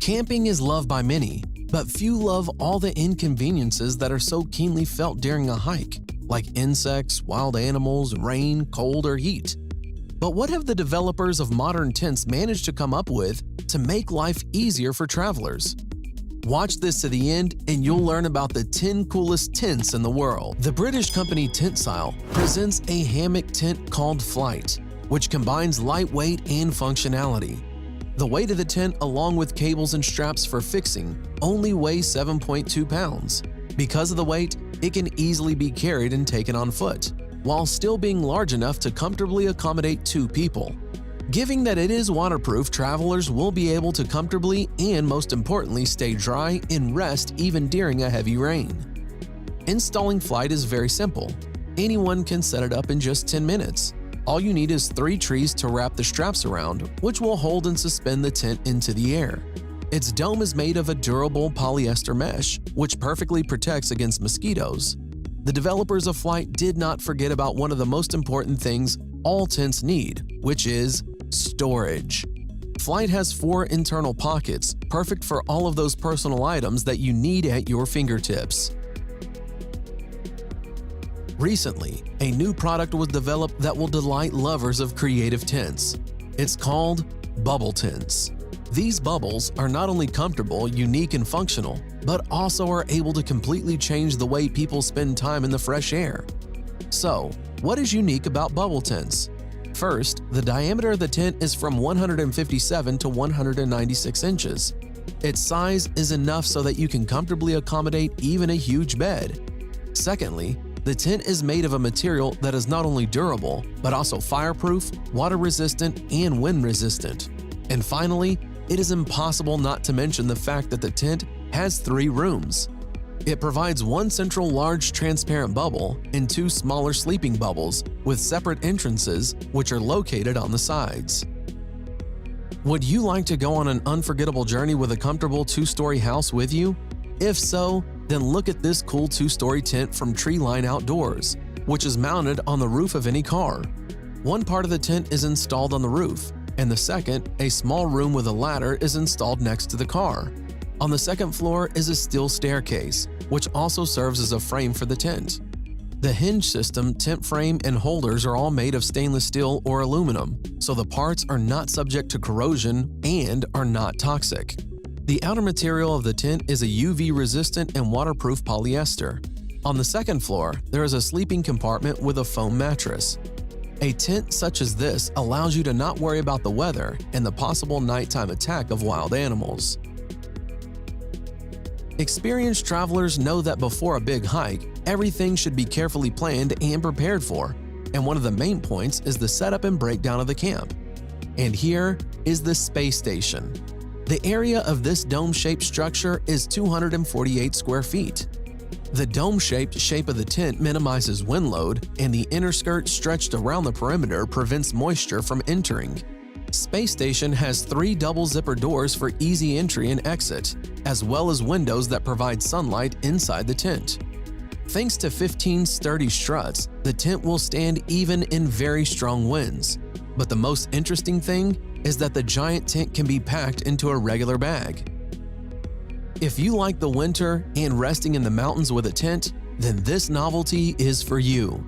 Camping is loved by many, but few love all the inconveniences that are so keenly felt during a hike, like insects, wild animals, rain, cold, or heat. But what have the developers of modern tents managed to come up with to make life easier for travelers? Watch this to the end and you'll learn about the 10 coolest tents in the world. The British company Tentsile presents a hammock tent called Flight, which combines lightweight and functionality. The weight of the tent, along with cables and straps for fixing, only weighs 7.2 pounds. Because of the weight, it can easily be carried and taken on foot, while still being large enough to comfortably accommodate 2 people. Given that it is waterproof, travelers will be able to comfortably and, most importantly, stay dry and rest even during a heavy rain. Installing Flight is very simple. Anyone can set it up in just 10 minutes. All you need is 3 trees to wrap the straps around, which will hold and suspend the tent into the air. Its dome is made of a durable polyester mesh, which perfectly protects against mosquitoes. The developers of Flight did not forget about one of the most important things all tents need, which is storage. Flight has 4 internal pockets, perfect for all of those personal items that you need at your fingertips. Recently, a new product was developed that will delight lovers of creative tents. It's called bubble tents. These bubbles are not only comfortable, unique, and functional, but also are able to completely change the way people spend time in the fresh air. So, what is unique about bubble tents? First, the diameter of the tent is from 157 to 196 inches. Its size is enough so that you can comfortably accommodate even a huge bed. Secondly, the tent is made of a material that is not only durable, but also fireproof, water-resistant, and wind-resistant. And finally, it is impossible not to mention the fact that the tent has 3 rooms. It provides 1 central large transparent bubble and 2 smaller sleeping bubbles with separate entrances, which are located on the sides. Would you like to go on an unforgettable journey with a comfortable 2-story house with you? If so, then look at this cool 2-story tent from Treeline Outdoors, which is mounted on the roof of any car. One part of the tent is installed on the roof, and the second, a small room with a ladder, is installed next to the car. On the second floor is a steel staircase, which also serves as a frame for the tent. The hinge system, tent frame, and holders are all made of stainless steel or aluminum, so the parts are not subject to corrosion and are not toxic. The outer material of the tent is a UV-resistant and waterproof polyester. On the second floor, there is a sleeping compartment with a foam mattress. A tent such as this allows you to not worry about the weather and the possible nighttime attack of wild animals. Experienced travelers know that before a big hike, everything should be carefully planned and prepared for, and one of the main points is the setup and breakdown of the camp. And here is the space station. The area of this dome-shaped structure is 248 square feet. The dome-shaped shape of the tent minimizes wind load, and the inner skirt stretched around the perimeter prevents moisture from entering. Space Station has 3 double zipper doors for easy entry and exit, as well as windows that provide sunlight inside the tent. Thanks to 15 sturdy struts, the tent will stand even in very strong winds. But the most interesting thing is that the giant tent can be packed into a regular bag. If you like the winter and resting in the mountains with a tent, then this novelty is for you.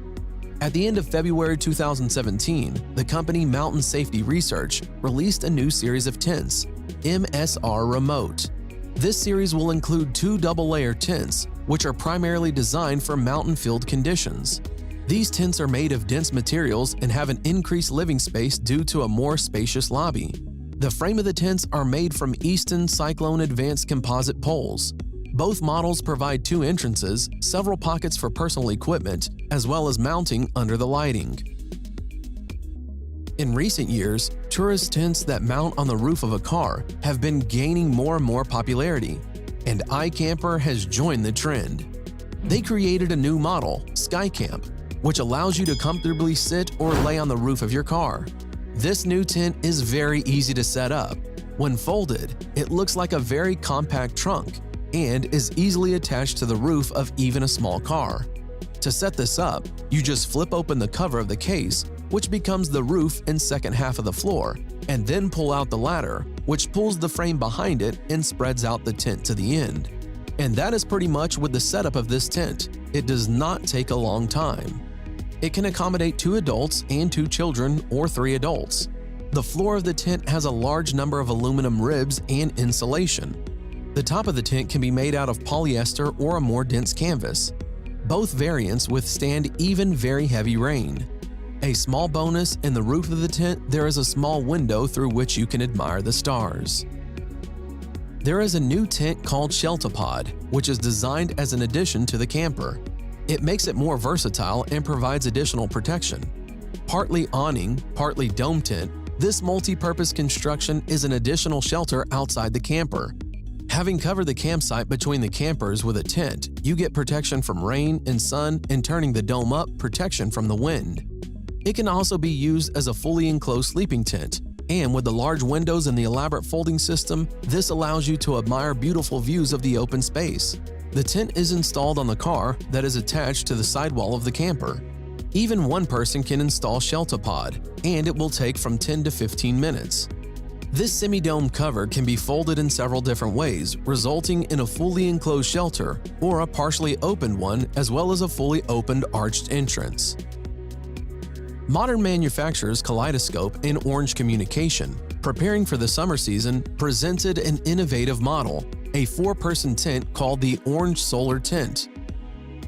At the end of February 2017, the company Mountain Safety Research released a new series of tents, MSR Remote. This series will include 2 double-layer tents, which are primarily designed for mountain field conditions. These tents are made of dense materials and have an increased living space due to a more spacious lobby. The frame of the tents are made from Easton Cyclone Advanced composite poles. Both models provide 2 entrances, several pockets for personal equipment, as well as mounting under the lighting. In recent years, tourist tents that mount on the roof of a car have been gaining more and more popularity, and iCamper has joined the trend. They created a new model, SkyCamp, which allows you to comfortably sit or lay on the roof of your car. This new tent is very easy to set up. When folded, it looks like a very compact trunk and is easily attached to the roof of even a small car. To set this up, you just flip open the cover of the case, which becomes the roof and second half of the floor, and then pull out the ladder, which pulls the frame behind it and spreads out the tent to the end. And that is pretty much with the setup of this tent. It does not take a long time. It can accommodate 2 adults and 2 children or 3 adults. The floor of the tent has a large number of aluminum ribs and insulation. The top of the tent can be made out of polyester or a more dense canvas. Both variants withstand even very heavy rain. A small bonus, in the roof of the tent there is a small window through which you can admire the stars. There is a new tent called ShelterPod, which is designed as an addition to the camper. It makes it more versatile and provides additional protection. Partly awning, partly dome tent, this multi-purpose construction is an additional shelter outside the camper. Having covered the campsite between the campers with a tent, you get protection from rain and sun, and turning the dome up, protection from the wind. It can also be used as a fully enclosed sleeping tent, and with the large windows and the elaborate folding system, this allows you to admire beautiful views of the open space. The tent is installed on the car that is attached to the sidewall of the camper. Even one person can install ShelterPod, and it will take from 10 to 15 minutes. This semi-dome cover can be folded in several different ways, resulting in a fully enclosed shelter or a partially opened one, as well as a fully opened arched entrance. Modern manufacturers Kaleidoscope and Orange Communication, preparing for the summer season, presented an innovative model, a 4-person tent called the Orange Solar Tent.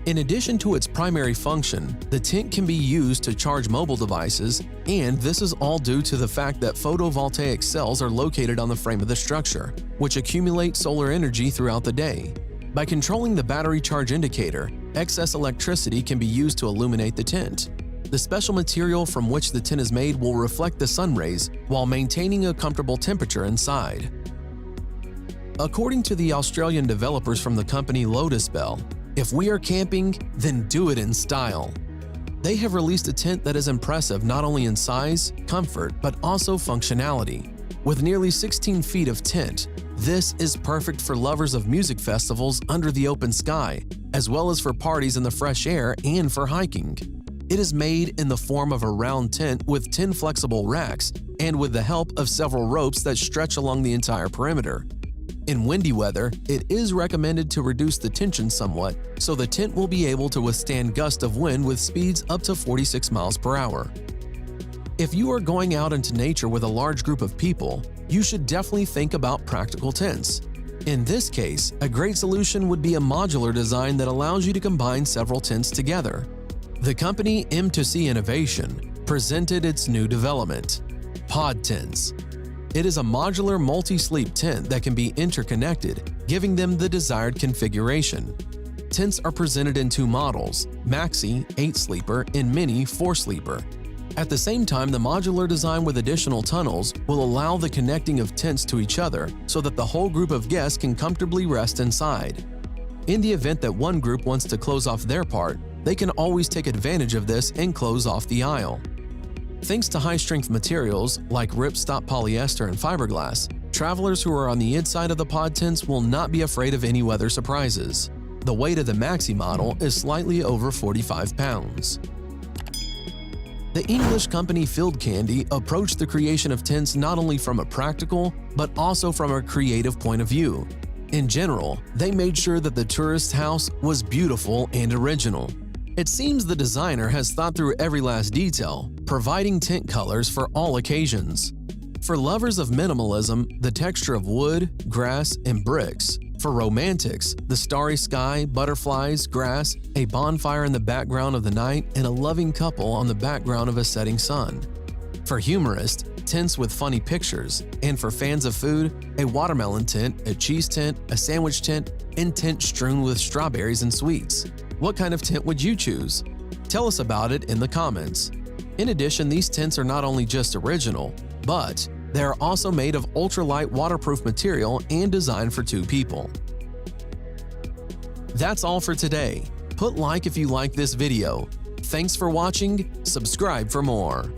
In addition to its primary function, the tent can be used to charge mobile devices, and this is all due to the fact that photovoltaic cells are located on the frame of the structure, which accumulate solar energy throughout the day. By controlling the battery charge indicator, excess electricity can be used to illuminate the tent. The special material from which the tent is made will reflect the sun rays while maintaining a comfortable temperature inside. According to the Australian developers from the company Lotus Bell, if we are camping, then do it in style. They have released a tent that is impressive not only in size, comfort, but also functionality. With nearly 16 feet of tent, this is perfect for lovers of music festivals under the open sky, as well as for parties in the fresh air and for hiking. It is made in the form of a round tent with 10 flexible racks and with the help of several ropes that stretch along the entire perimeter. In windy weather, it is recommended to reduce the tension somewhat, so the tent will be able to withstand gusts of wind with speeds up to 46 miles per hour. If you are going out into nature with a large group of people, you should definitely think about practical tents. In this case, a great solution would be a modular design that allows you to combine several tents together. The company M2C Innovation presented its new development, Pod Tents. It is a modular multi-sleep tent that can be interconnected, giving them the desired configuration. Tents are presented in 2 models, Maxi 8-sleeper and Mini 4-sleeper. At the same time, the modular design with additional tunnels will allow the connecting of tents to each other so that the whole group of guests can comfortably rest inside. In the event that one group wants to close off their part, they can always take advantage of this and close off the aisle. Thanks to high-strength materials like ripstop polyester and fiberglass, travelers who are on the inside of the pod tents will not be afraid of any weather surprises. The weight of the Maxi model is slightly over 45 pounds. The English company Field Candy approached the creation of tents not only from a practical, but also from a creative point of view. In general, they made sure that the tourist house was beautiful and original. It seems the designer has thought through every last detail, providing tent colors for all occasions. For lovers of minimalism, the texture of wood, grass, and bricks. For romantics, the starry sky, butterflies, grass, a bonfire in the background of the night, and a loving couple on the background of a setting sun. For humorists, tents with funny pictures, and for fans of food, a watermelon tent, a cheese tent, a sandwich tent, and tent strewn with strawberries and sweets. What kind of tent would you choose? Tell us about it in the comments. In addition, these tents are not only just original, but they are also made of ultralight waterproof material and designed for 2 people. That's all for today. Put like if you like this video. Thanks for watching, subscribe for more.